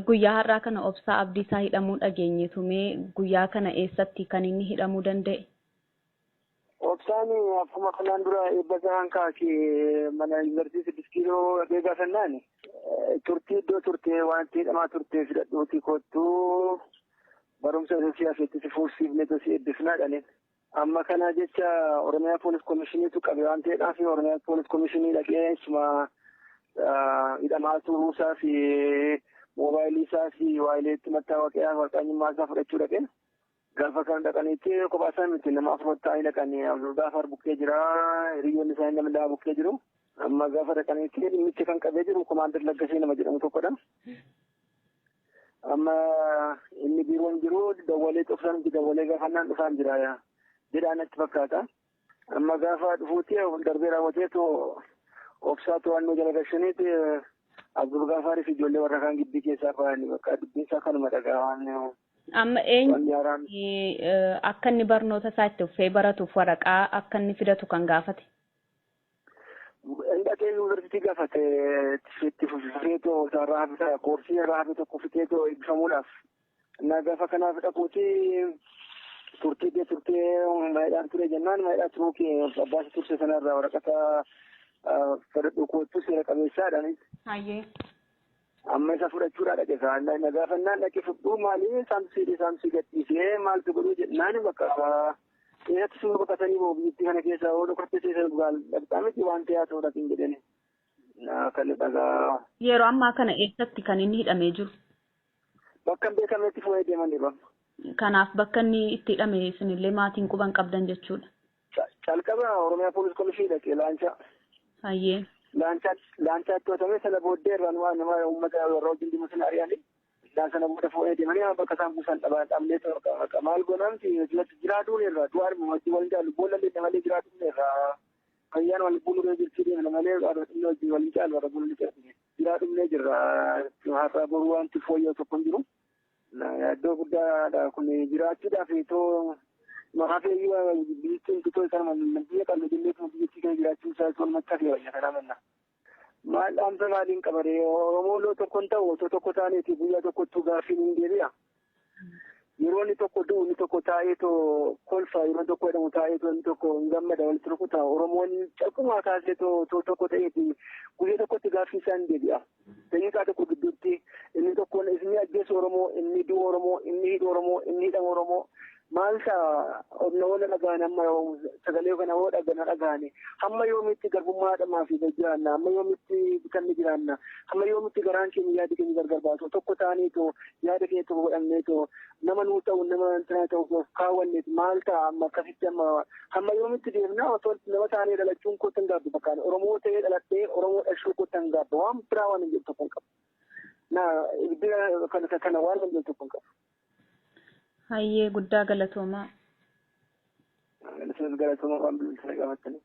Guyyaa har'aa kana obsaa Abdiisaa hidhamuu dhageenyetu mee guyyaa kana eessatti kan inni hidhamuu danda'e? Obsaan akkuma kanaan dura eebba isaan kaasee mana yuunivarsiitii 6 kiiloo eegaa sannaan turtii iddoo turtee waan hidhamaa turtee fidhadhuutii kottuu barumsa siyaasaatti si fuulsiifnee tosii eebbifnaadhaan. Amma kana jecha Oromiyaa Poolis Komishiiniitu qabe waan ta'eedhaaf Oromiyaa Poolis Komishiinii dhaqee isuma hidhamaa turuusaa fi moobaayilii isaa fi waayileetti mattaawaqaa warqaanyummaa isaa fudhachuu dhaqeen. Gaafa kan dhaqaniitti kophaa isaa miti nama afur ta'anii dhaqanii gaafa bukkee jira hiriyoonni isaanii nama lama bukkee jiru. Amma gaafa dhaqaniitti dhimmichi kan qabee jiru Komaander Laggasee nama jedhamu tokkodha. Amma inni biiroon jiru dawwalee dhufan dawwalee gaafannaan dhufaan jira jedhaan itti fakkaata. Amma gaafa dhufuutti darbee raawwateetu obsaa to'annoo jala galchaniiti Abdul Gaafarii fi ijoollee warra kaan gibbii keessaa fa'aanii bakka dubbiin isaa kanuma dhagaa waan. Amma akka inni barnoota isaa itti uffee baratuuf waraqaa akka inni fidatu kan gaafate. Dhaqee yuunivarsiitii gaafate itti fufeetoo isaarraa hafisa koorsii irraa hafe tokko fiteetoo eebbifamuudhaaf. Innaa gaafa kanaaf dhaquuti turtee maayidhaan ture jennaan maayidhaa turuu kee abbaasi turse sanarraa waraqata fudhadhu koottu seera qabeessaadhaan. Hayyee. Amma isa fudhachuudhaa dhaqe isaa gaafannaan dhaqe fudhuu maalii saamsii gadhiisee maaltu godhuu jennaan bakka eessatti sun boqotanii moo biyyattii kana keessaa oo dhokatte seesan dhaqxaa miti waan ta'aa ta'uu dhaqiin jedhani. Kan dhagaa. Yeroo ammaa kana eessatti kan inni hidhamee jiru? Bakka hin beekametti fuudhee deemaniiru. Kanaaf bakka inni itti hidhame isinillee maatiin quban qabdan jechuudha. Calqaba Oromiyaa Poolis Komishinii dhaqee laanchaa. Hayyee. Laanchaa to'atame sana booddee irraa nama uummata warra wajjin deemu sana ari'anii isaan sana booda fuudhee deemanii bakka isaan buusan dhablee tokko maal goonamti jiraatuun irraa du'aan wajjin waliin jaallu boolla illee malee jiraatuun irraa fayyaan wal buunuu jirti deemna malee dhalootni wajjin waliin jaallu warra buunuu jirti jiraatuun jirra har'a boruu wanti fooyya'u tokko hin jiru. Iddoo guddaadha kun jiraachuudhaaf itoo maraafeeyyuu biyyattiin tutoo isaan biyya qallu jilleetu biyyattii kana jiraachuun isaa osoo namatti hafee wayya kanaa manna. Maal dhaamsa maaliin qabare Oromoo tokko hin ta'u otoo tokko taaneeti guyyaa tokkottuu gaaffiin hin deebi'a. Yeroo inni tokko du'u inni tokko taa'eetoo kolfa yeroo tokko jedhamu taa'eetoo inni tokko hin gammada walitti rukuta Oromoon calqumaa kaaseetoo tokko ta'eeti guyyaa tokkotti gaaffii isaa hin deebi'a. Daqiiqaa tokko gidduutti inni tokko inni ajjeesu Oromoo inni du'u Oromoo inni hidhu Oromoo inni hidhamu Oromoo. Maalta namoonni dhagahan amma sagalee kana hoo dhagahan hamma yoomitti garbummaadhamaa fi jiraanna hamma yoomitti bitanni jiraanna hamma yoomitti garaan keenya yaada keenya gargar baasu tokko ta'aniitoo yaada keenya tokko godhanneetoo nama nuu ta'u nama intinaa ta'uuf kaawwanneet maalta amma akkasitti amma hamma yoomitti deemna otoo nama ta'anii dhalachuun kootti hin gaabbu bakkaan Oromoo ta'ee dhalattee Oromoo dhalchuu kootti hin gaabbu waan biraa waan hin jirtu kun qabu. Kana waan hin jirtu kun qabu. Hayyee guddaa galatoomaa. Galatoomaa waan bilisa qabatanii.